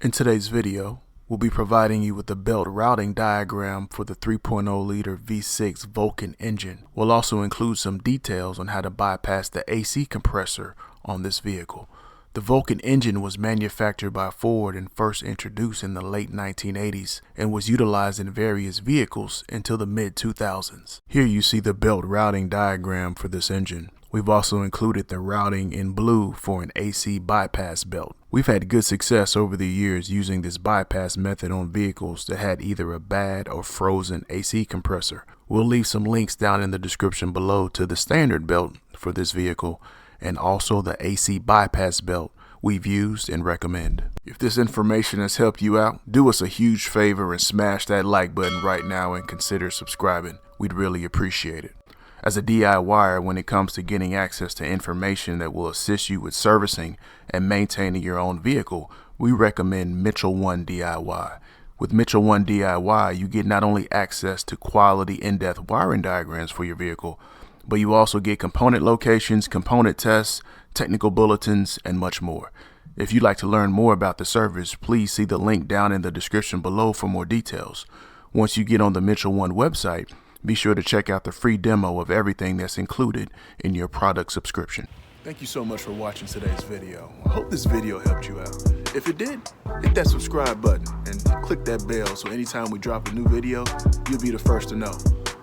In today's video, we'll be providing you with the belt routing diagram for the 3.0-liter V6 Vulcan engine. We'll also include some details on how to bypass the AC compressor on this vehicle. The Vulcan engine was manufactured by Ford and first introduced in the late 1980s and was utilized in various vehicles until the mid-2000s. Here you see the belt routing diagram for this engine. We've also included the routing in blue for an AC bypass belt. We've had good success over the years using this bypass method on vehicles that had either a bad or frozen AC compressor. We'll leave some links down in the description below to the standard belt for this vehicle and also the AC bypass belt we've used and recommend. If this information has helped you out, do us a huge favor and smash that like button right now and consider subscribing. We'd really appreciate it. As a DIYer, when it comes to getting access to information that will assist you with servicing and maintaining your own vehicle, we recommend Mitchell 1 DIY. With Mitchell 1 DIY, you get not only access to quality in-depth wiring diagrams for your vehicle, but you also get component locations, component tests, technical bulletins, and much more. If you'd like to learn more about the service, please see the link down in the description below for more details. Once you get on the Mitchell 1 website, be sure to check out the free demo of everything that's included in your product subscription. Thank you so much for watching today's video. I hope this video helped you out. If it did, hit that subscribe button and click that bell so anytime we drop a new video, you'll be the first to know.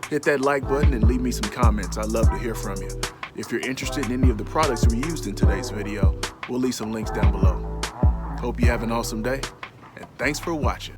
Hit that like button and leave me some comments. I'd love to hear from you. If you're interested in any of the products we used in today's video, we'll leave some links down below. Hope you have an awesome day, and thanks for watching.